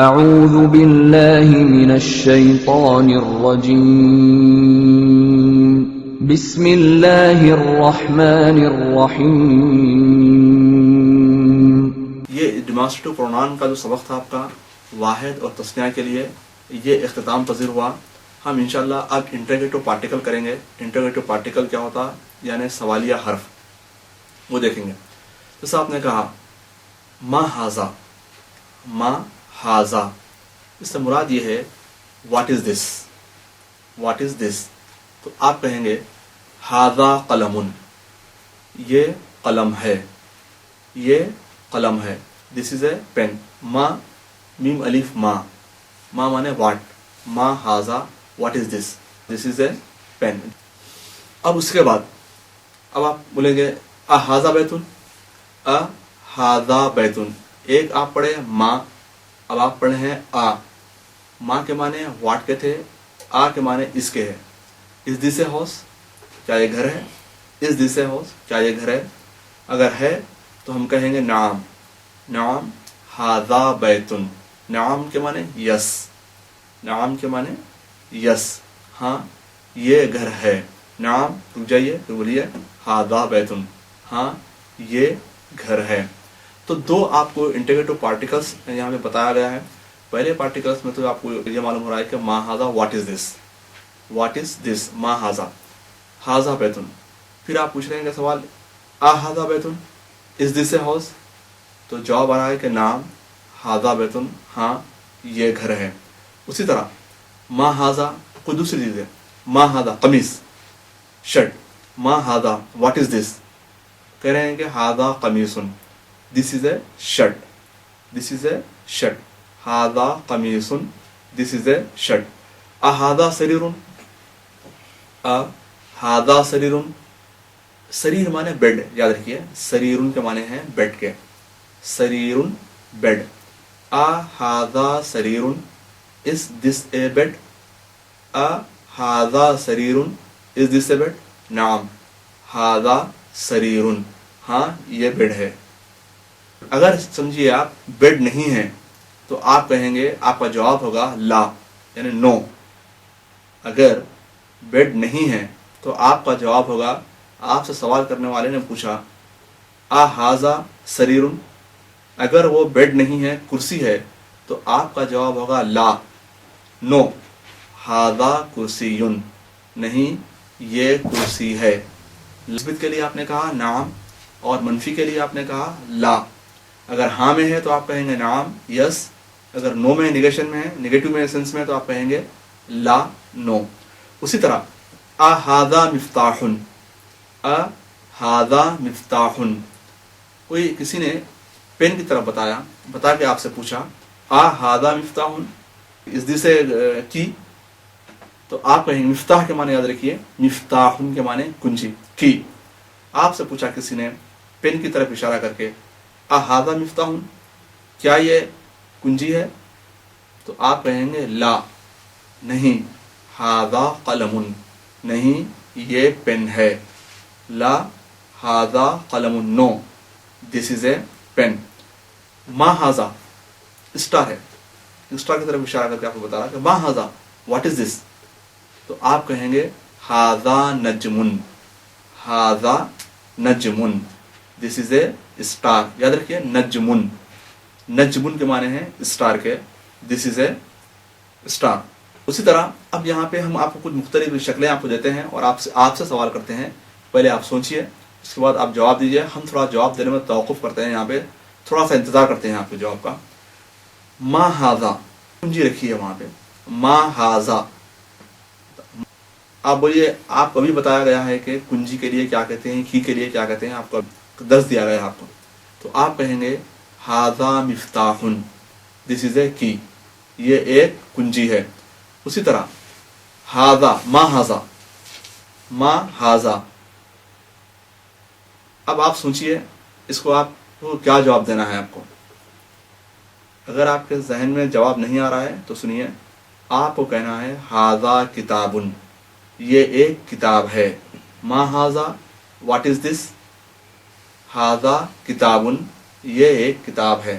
اعوذ باللہ من الشیطان الرجیم بسم اللہ الرحمن الرحیم۔ یہ ڈیمانسٹریٹو پرونان کا جو سبق تھا آپ کا واحد اور تثنیہ کے لیے، یہ اختتام پذیر ہوا۔ ہم انشاءاللہ اب انٹروگیٹو پارٹیکل کریں گے۔ انٹروگیٹو پارٹیکل کیا ہوتا ہے؟ یعنی سوالیہ حرف، وہ دیکھیں گے۔ جیسا آپ نے کہا ما ہاذا، ما ہاذا، اس سے مراد یہ ہے what is this, what is دس۔ تو آپ کہیں گے ہاذا قلم، یہ قلم ہے، یہ قلم ہے۔ دس از اے پین۔ ما میم الف ما، ما مانے واٹ، ما ہاذا what is this, this is a pain. اب اس کے بعد اب آپ بولیں گے اہذا بیتن، اہذا بیتن۔ ایک آپ پڑھے ما، اب آپ پڑھے ہیں آ۔ ما کے معنی واٹ کے تھے، آ کے معنی اس کے ہے۔ از دس اے ہاؤس، کیا یہ گھر ہے؟ از دس اے ہاؤس، کیا یہ گھر ہے؟ اگر ہے تو ہم کہیں گے نعم، نعم ہاذا بیتن۔ نعم کے معنی یس، نعم کے معنی یس، ہاں یہ گھر ہے۔ نعم، رک جائیے پھر بولیے ہاذا بیتن، ہاں یہ گھر ہے۔ تو دو آپ کو انٹروگیٹو پارٹیکلس یہاں پہ بتایا گیا ہے۔ پہلے پارٹیکلس میں تو آپ کو یہ معلوم ہو رہا ہے کہ ما ہاذا what is this, what is دس، ما ہاذا، ہاذا بیتن۔ پھر آپ پوچھ رہے ہیں کہ سوال اہذا بیتن، از دس اے ہاؤس؟ تو جواب آ رہا ہے کہ نعم ہاذا بیتن، ہاں یہ گھر ہے۔ اسی طرح ما ہاذا کوئی دوسری چیز ہے، ما ہاذا قمیص، شرٹ، ما ہاذا واٹ از دس؟ کہہ رہے ہیں کہ ہاذا قمیصن، دس از اے شرٹ، دس از اے شرٹ، ہاذا قمیصن، دس از اے شرٹ۔ اہذا سریرن، اہذا سریرن، سریر مانے بیڈ، یاد رکھیے سریرن کے معنی ہیں بیڈ کے، سریرن بیڈ۔ اہذا سریرن، از دس اے بیڈ؟ اہذا سریرن، از دس اے بیڈ؟ نعم ہاذا سریرن، ہاں یہ بیڈ ہے۔ اگر سمجھیے آپ بیڈ نہیں ہے تو آپ کہیں گے، آپ کا جواب ہوگا لا، یعنی نو۔ اگر بیڈ نہیں ہے تو آپ کا جواب ہوگا، آپ سے سوال کرنے والے نے پوچھا اہذا سریرن، اگر وہ بیڈ نہیں ہے کرسی ہے تو آپ کا جواب ہوگا لا، نو، ہاذا کرسیٌ، نہیں یہ کرسی ہے۔ مثبت کے لیے آپ نے کہا نعم، اور منفی کے لیے آپ نے کہا لا۔ اگر ہاں میں ہے تو آپ کہیں گے نعم، یس۔ اگر نو میں، نیگیشن میں ہے، نیگیٹو میں سینس میں، تو آپ کہیں گے لا، نو۔ اسی طرح اہذا مفتاح، اہذا مفتاح، کوئی کسی نے پین کی طرف بتا کے آپ سے پوچھا اہذا مفتاح، از دس اے کی؟ تو آپ کہیں گے مفتاح کے معنی یاد رکھیے، مفتاح کے معنی کنجی، کی۔ آپ سے پوچھا کسی نے پین کی طرف اشارہ کر کے اہذا مفتاح، کیا یہ کنجی ہے؟ تو آپ کہیں گے لا، نہیں، ہاذا قلم، نہیں یہ پین ہے، لا ہاذا قلم، نو دس از اے پین۔ ما ہاذا اسٹار ہے، اسٹار کی طرف اشارہ کر کے آپ کو بتا رہا کہ ما ہاذا واٹ از دس؟ تو آپ کہیں گے ہاذا نجم، ہاذا نجم، دس از اے اسٹار۔ یاد رکھیے نجم، نجم کے معنی ہیں اسٹار کے، دس از اے اسٹار۔ اسی طرح اب یہاں پہ ہم آپ کو کچھ مختلف شکلیں آپ کو دیتے ہیں اور آپ سے سوال کرتے ہیں۔ پہلے آپ سوچئے، اس کے بعد آپ جواب دیجئے۔ ہم تھوڑا جواب دینے میں توقف کرتے ہیں، یہاں پہ تھوڑا سا انتظار کرتے ہیں آپ کے جواب کا۔ ما ہاذا، کنجی رکھی ہے وہاں پہ، ما ہاذا۔ آپ بولیے، آپ کو ابھی بتایا گیا ہے کہ کنجی کے لیے کیا کہتے ہیں، کی کے لیے کیا کہتے ہیں، آپ کو درس دیا گیا ہے آپ کو۔ تو آپ کہیں گے ہاذا مفتاح، دس از اے کی، یہ ایک کنجی ہے۔ اسی طرح ہاذا، ما ہاذا، ما ہاذا۔ اب آپ سوچئے اس کو، آپ کو کیا جواب دینا ہے آپ کو۔ اگر آپ کے ذہن میں جواب نہیں آ رہا ہے تو سنیے، آپ کو کہنا ہے ہاذا کتاب، یہ ایک کتاب ہے۔ ما ہاذا واٹ از دس؟ ہاذا کتاب، یہ ایک کتاب ہے۔